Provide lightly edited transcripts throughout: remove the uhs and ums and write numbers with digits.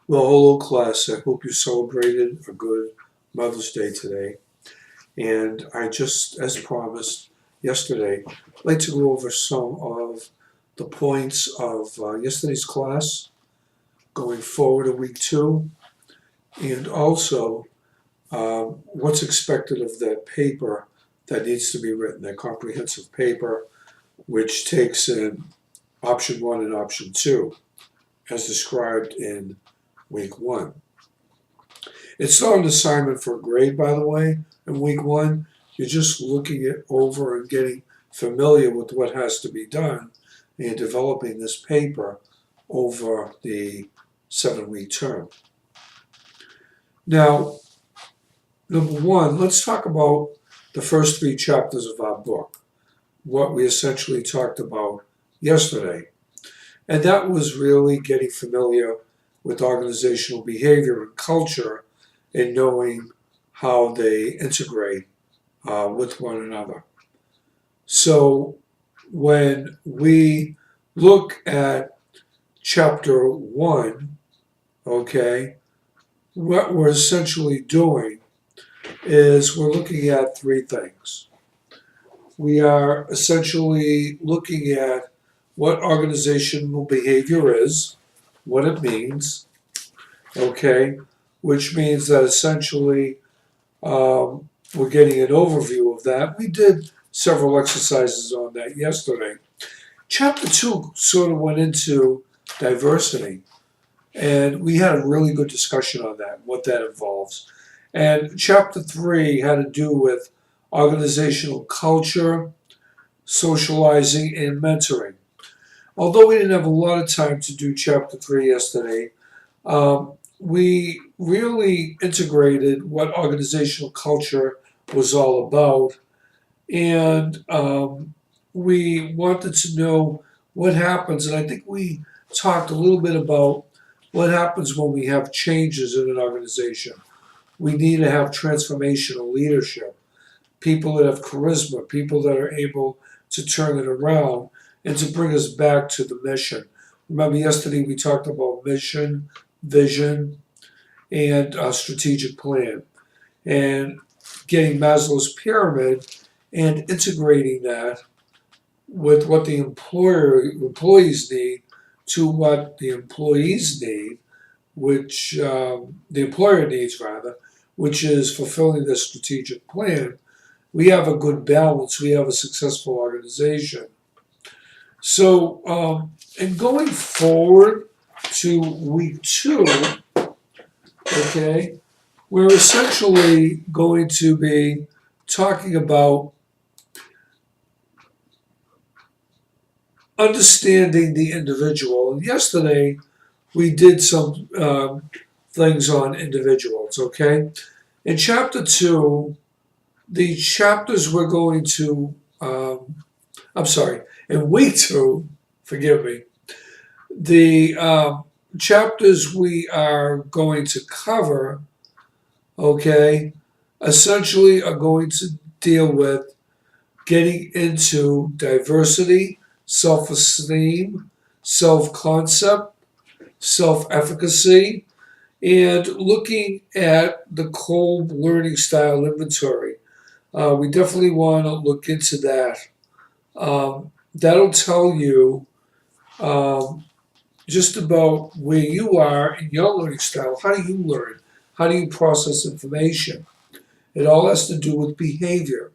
Well, hello, class. I hope you celebrated a good Mother's Day today. And I just, as promised yesterday, like to go over some of the points of yesterday's class going forward to week two, and also what's expected of that paper that needs to be written, that comprehensive paper, which takes in option one and option two, as described in week one. It's not an assignment for a grade, by the way, in week one. You're just looking it over and getting familiar with what has to be done and developing this paper over the 7-week term. Now, number one, let's talk about the first 3 chapters of our book, what we essentially talked about yesterday. And that was really getting familiar with organizational behavior and culture and knowing how they integrate with one another. So when we look at chapter 1, okay, what we're essentially doing is we're looking at 3 things. We are essentially looking at what organizational behavior is, what it means, okay, which means that essentially we're getting an overview of that. We did several exercises on that yesterday. Chapter 2 sort of went into diversity, and we had a really good discussion on that, what that involves. And chapter 3 had to do with organizational culture, socializing, and mentoring. Although we didn't have a lot of time to do chapter 3 yesterday, we really integrated what organizational culture was all about, and we wanted to know what happens, and I think we talked a little bit about what happens when we have changes in an organization. We need to have transformational leadership, people that have charisma, people that are able to turn it around and to bring us back to the mission. Remember yesterday we talked about mission, vision, and a strategic plan, and getting Maslow's pyramid and integrating that with what the employees need to what the employees need, which the employer needs rather, which is fulfilling the strategic plan. We have a good balance. We have a successful organization. So, and going forward to week 2, okay, we're essentially going to be talking about understanding the individual. And yesterday we did some things on individuals, okay? In chapter 2, the chapters we're going to, in week 2, forgive me, the chapters we are going to cover, okay, essentially are going to deal with getting into diversity, self-esteem, self-concept, self-efficacy, and looking at the Kolb Learning Style Inventory. We definitely want to look into that. That'll tell you just about where you are in your learning style. How do you learn? How do you process information? It all has to do with behavior.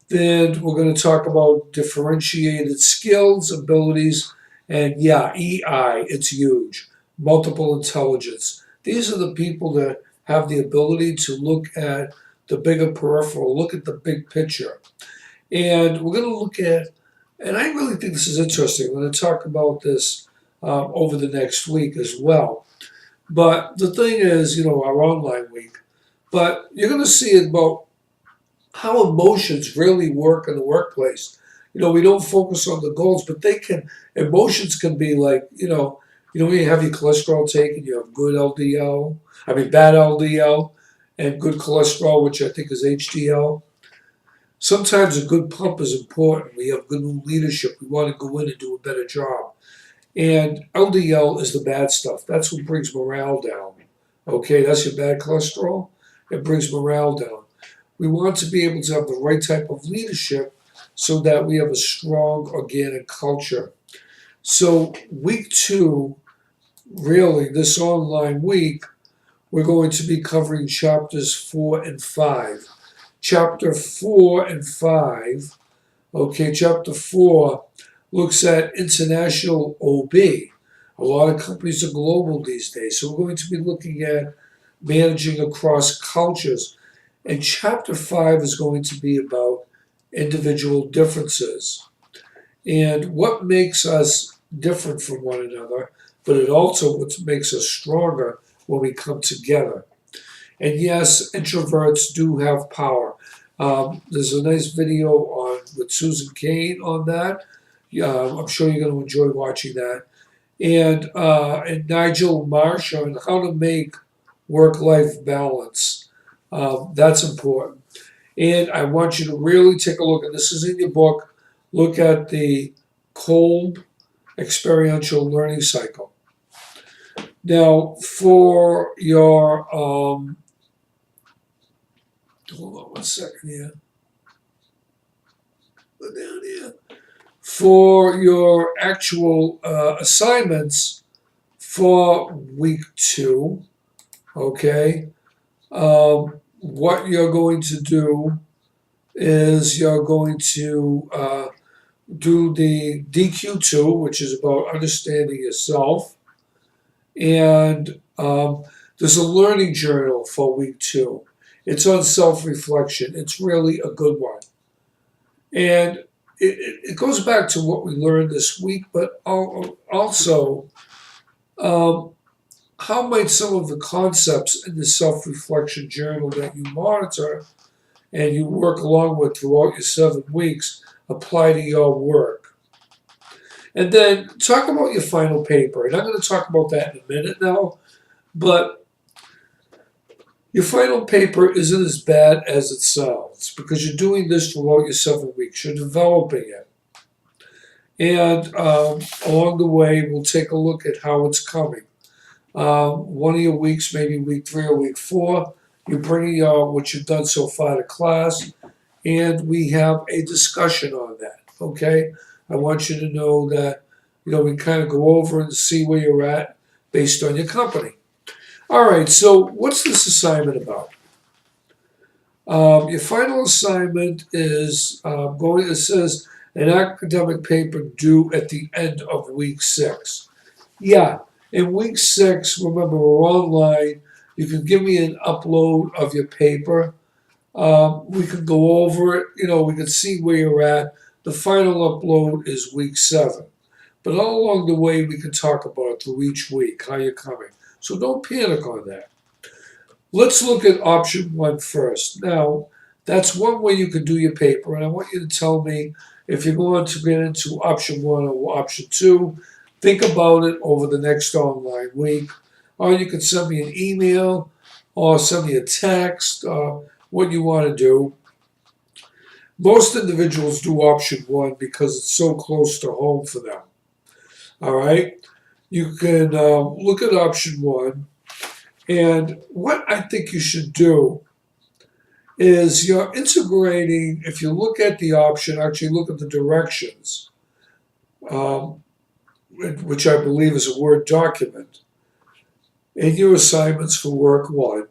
Then we're going to talk about differentiated skills, abilities, and yeah, EI, it's huge. Multiple intelligence. These are the people that have the ability to look at the bigger peripheral, look at the big picture. And we're going to look at, and I really think this is interesting, we're going to talk about this over the next week as well. But the thing is, our online week, but you're going to see about how emotions really work in the workplace. We don't focus on the goals, but emotions can be like, when you have your cholesterol taken, you have bad LDL, and good cholesterol, which I think is HDL. Sometimes a good pump is important. We have good leadership. We want to go in and do a better job. And LDL is the bad stuff. That's what brings morale down. Okay, that's your bad cholesterol. It brings morale down. We want to be able to have the right type of leadership so that we have a strong organic culture. So week 2, really this online week, we're going to be covering chapters 4 and 5. Chapter 4 and 5, okay, chapter 4 looks at international OB. A lot of companies are global these days, so we're going to be looking at managing across cultures. And chapter 5 is going to be about individual differences and what makes us different from one another, but it also what makes us stronger when we come together. And yes, introverts do have power. There's a nice video on with Susan Cain on that. I'm sure you're going to enjoy watching that. And Nigel Marsh on how to make work-life balance. That's important. And I want you to really take a look, and this is in your book, look at the Kolb experiential learning cycle. Now, for your, hold on 1 second here. Go down here. For your actual assignments for week 2, okay, what you're going to do is you're going to do the DQ2, which is about understanding yourself. And there's a learning journal for week 2. It's on self-reflection. It's really a good one. And it goes back to what we learned this week, but also how might some of the concepts in the self-reflection journal that you monitor and you work along with throughout your 7 weeks apply to your work. And then talk about your final paper. And I'm going to talk about that in a minute now. But your final paper isn't as bad as it sounds because you're doing this throughout your 7 weeks. You're developing it. And along the way, we'll take a look at how it's coming. One of your weeks, maybe week 3 or week 4, you bring what you've done so far to class, and we have a discussion on that, okay? I want you to know that, we kind of go over and see where you're at based on your company. All right, so what's this assignment about? Your final assignment is it says an academic paper due at the end of week 6. Yeah, in week 6, remember we're online. You can give me an upload of your paper. We could go over it. We could see where you're at. The final upload is week 7. But all along the way, we can talk about it through each week, how you're coming. So don't panic on that. Let's look at option 1 first. Now, that's one way you can do your paper, and I want you to tell me if you're going to get into option 1 or option 2. Think about it over the next online week. Or you can send me an email or send me a text, what you want to do. Most individuals do option 1 because it's so close to home for them. All right? You can look at option 1. And what I think you should do is you're integrating, if you look at the option, actually look at the directions, which I believe is a Word document. In your assignments for work 1,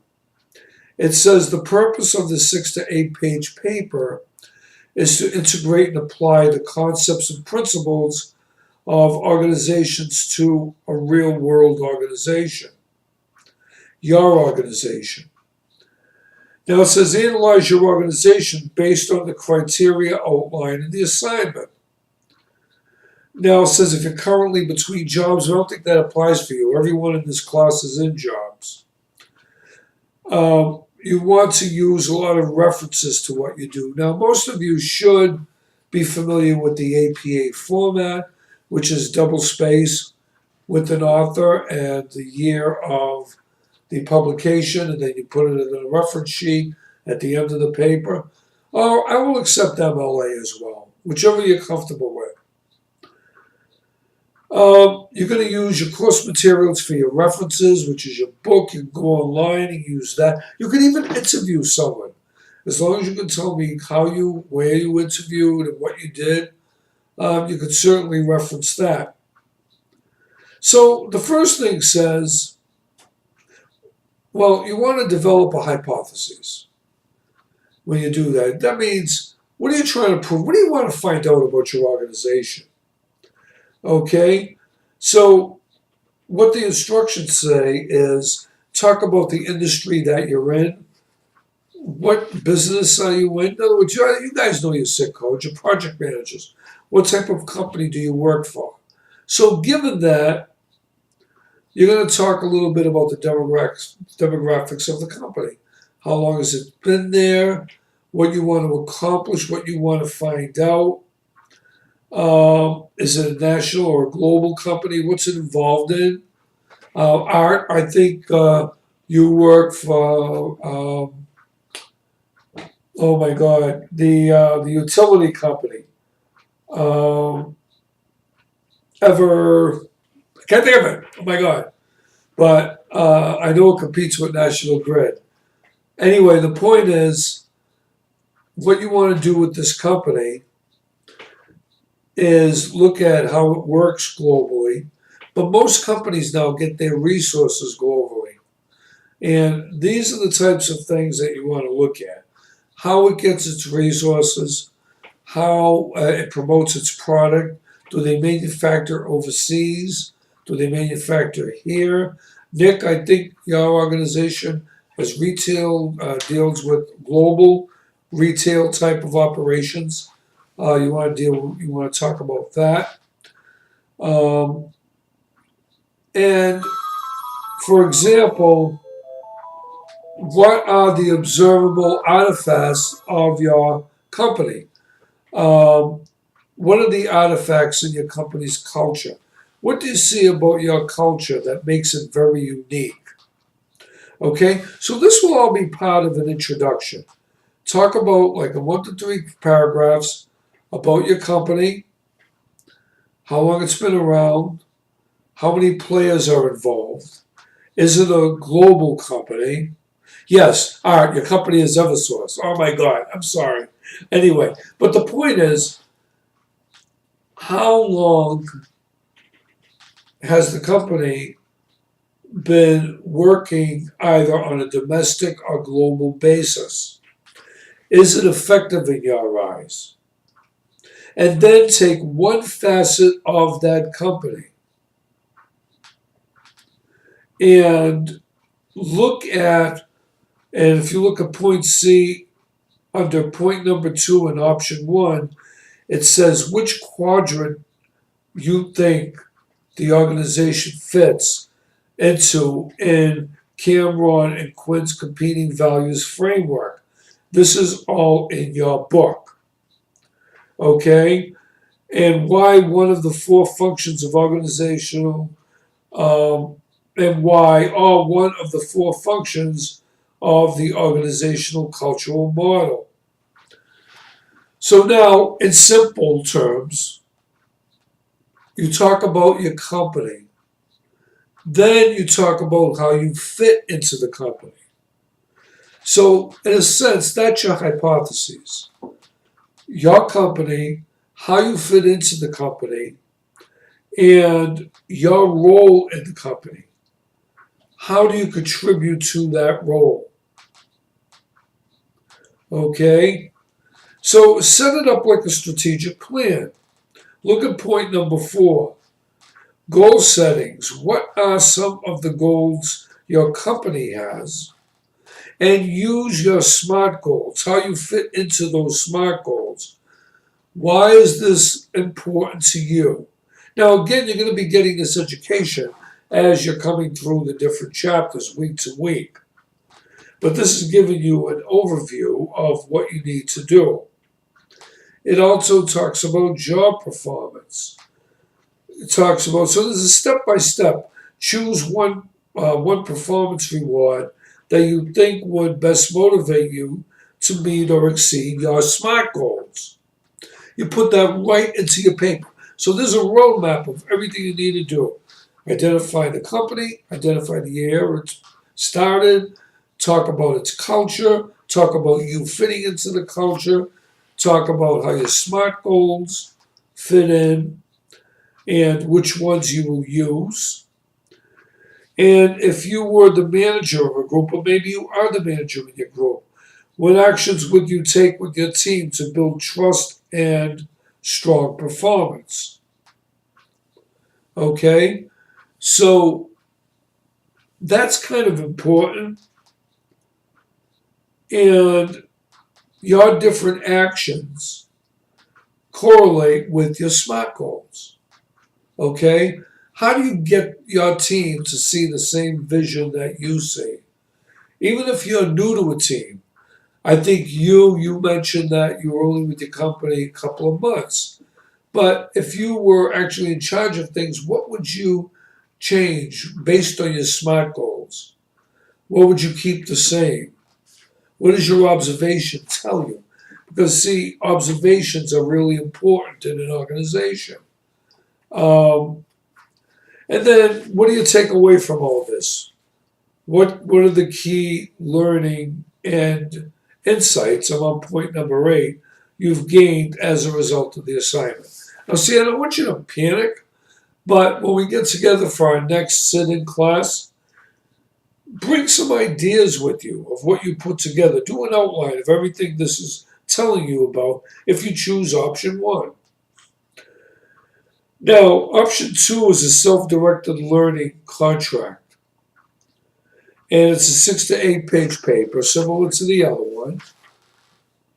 it says the purpose of the 6 to 8 page paper is to integrate and apply the concepts and principles of organizations to a real world organization, your organization. Now it says analyze your organization based on the criteria outlined in the assignment. Now it says if you're currently between jobs, I don't think that applies for you. Everyone in this class is in jobs. You want to use a lot of references to what you do. Now most of you should be familiar with the APA format, which is double space with an author and the year of the publication, and then you put it in a reference sheet at the end of the paper. Or I will accept MLA as well, whichever you're comfortable with. You're going to use your course materials for your references, which is your book. You can go online and use that. You can even interview someone. As long as you can tell me where you interviewed and what you did, you could certainly reference that. So the first thing says, well, you want to develop a hypothesis when you do that. That means, what are you trying to prove? What do you want to find out about your organization? Okay, so what the instructions say is talk about the industry that you're in. What business are you in? In other words, you guys know your SIT codes, your project managers. What type of company do you work for? So given that, you're going to talk a little bit about the demographics of the company. How long has it been there? What you want to accomplish, what you want to find out. Is it a national or a global company? What's it involved in? Art, I think you work for, oh my God, the utility company. I can't think of it. Oh my God. But I know it competes with National Grid. Anyway, the point is, what you want to do with this company is look at how it works globally. But most companies now get their resources globally. And these are the types of things that you want to look at. How it gets its resources, how it promotes its product. Do they manufacture overseas? Do they manufacture here? Nick, I think your organization has deals with global retail type of operations. You want to talk about that. And for example, what are the observable artifacts of your company? What are the artifacts in your company's culture? What do you see about your culture that makes it very unique? Okay, so this will all be part of an introduction. Talk about like a 1 to 3 paragraphs about your company, how long it's been around, how many players are involved. Is it a global company? Yes, all right, your company is Eversource. Oh my God, I'm sorry. Anyway, but the point is, how long has the company been working either on a domestic or global basis? Is it effective in your eyes? And then take one facet of that company and look at, and if you look at point C under point number 2 in option 1, it says which quadrant you think the organization fits into in Cameron and Quinn's competing values framework. This is all in your book. Okay? And why one of the 4 functions of organizational, and why are one of the 4 functions of the organizational cultural model. So now, in simple terms, you talk about your company. Then you talk about how you fit into the company. So, in a sense, that's your hypotheses. Your company, how you fit into the company, and your role in the company. How do you contribute to that role? Okay? So, set it up like a strategic plan. Look at point number 4. Goal settings. What are some of the goals your company has? And use your SMART goals, how you fit into those SMART goals. Why is this important to you? Now, again, you're going to be getting this education as you're coming through the different chapters week to week. But this is giving you an overview of what you need to do. It also talks about job performance. It talks about, so there's a step-by-step. Choose one performance reward that you think would best motivate you to meet or exceed your SMART goals. You put that right into your paper. So there's a roadmap of everything you need to do. Identify the company, identify the year it started, talk about its culture, talk about you fitting into the culture, talk about how your SMART goals fit in, and which ones you will use. And if you were the manager of a group, or maybe you are the manager in your group, what actions would you take with your team to build trust and strong performance? Okay, so that's kind of important. And your different actions correlate with your SMART goals. Okay, how do you get your team to see the same vision that you see? Even if you're new to a team, I think you mentioned that you were only with your company a couple of months. But if you were actually in charge of things, what would you change based on your SMART goals? What would you keep the same? What does your observation tell you? Because, see, observations are really important in an organization. Um, and then, what do you take away from all this? What are the key learning and insights? I'm on point number 8 you've gained as a result of the assignment. Now, see, I don't want you to panic, but when we get together for our next sit-in class, bring some ideas with you of what you put together. Do an outline of everything this is telling you about if you choose option 1. Now, option 2 is a self-directed learning contract. And it's a 6 to 8 page paper, similar to the other one,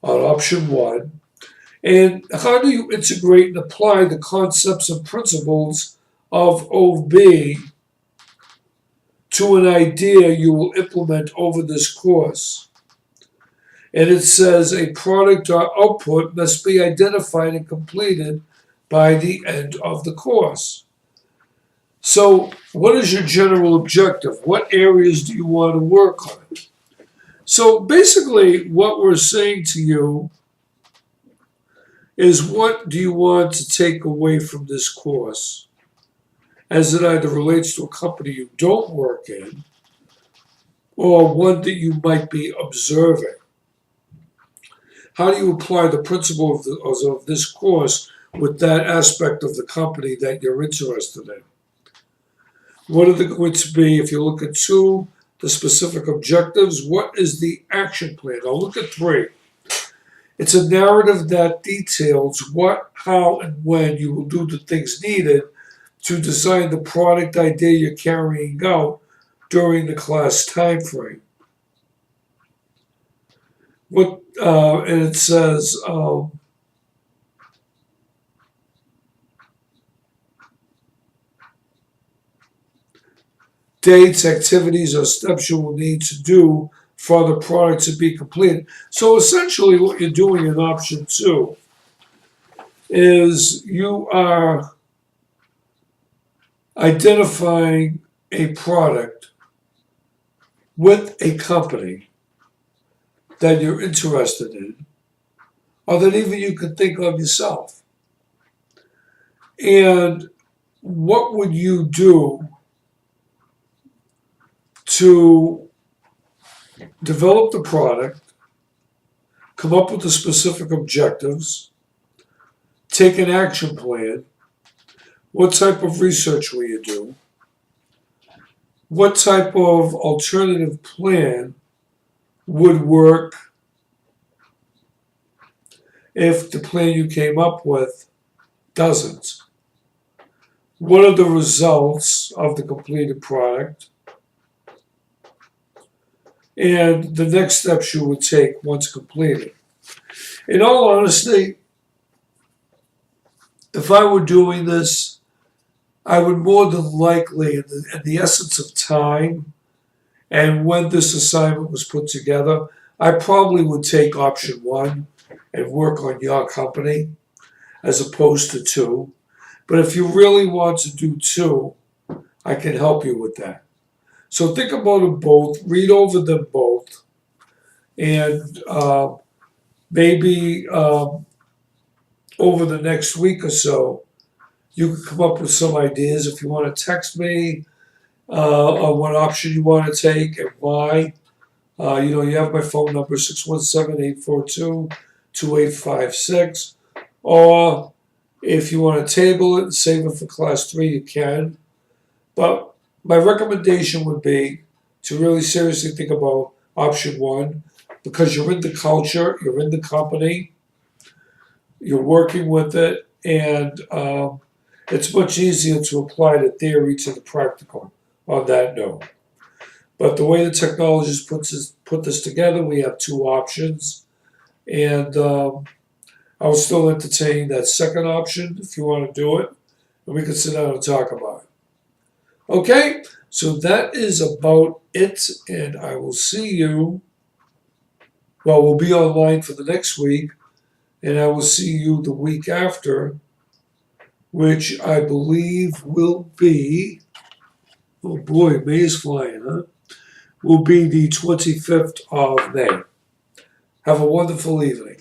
on option 1. And how do you integrate and apply the concepts and principles of OB to an idea you will implement over this course? And it says a product or output must be identified and completed by the end of the course. So, what is your general objective? What areas do you want to work on? So, basically, what we're saying to you is what do you want to take away from this course as it either relates to a company you don't work in or one that you might be observing? How do you apply the principle of this course with that aspect of the company that you're interested in? What are they going to be, if you look at 2, the specific objectives, what is the action plan? Now look at 3. It's a narrative that details what, how, and when you will do the things needed to design the product idea you're carrying out during the class time frame. And it says, dates, activities, or steps you will need to do for the product to be completed. So essentially what you're doing in option 2 is you are identifying a product with a company that you're interested in, or that even you could think of yourself. And what would you do to develop the product, come up with the specific objectives, take an action plan? What type of research will you do? What type of alternative plan would work if the plan you came up with doesn't? What are the results of the completed product? And the next steps you would take once completed. In all honesty, if I were doing this, I would more than likely, in the essence of time and when this assignment was put together, I probably would take option 1 and work on your company as opposed to 2. But if you really want to do 2, I can help you with that. So think about them both, read over them both, and maybe over the next week or so, You can come up with some ideas if you want to text me on what option you want to take and why. You have my phone number, 617-842-2856. Or if you want to table it and save it for class 3, you can. But my recommendation would be to really seriously think about option 1, because you're in the culture, you're in the company, you're working with it, and it's much easier to apply the theory to the practical on that note. But the way the technologist put this together, we have 2 options. And I will still entertain that second option if you want to do it. And we can sit down and talk about it. Okay, so that is about it. And I will see you. Well, we'll be online for the next week. And I will see you the week after, which I believe will be, oh boy, May is flying, huh? Will be the 25th of May. Have a wonderful evening.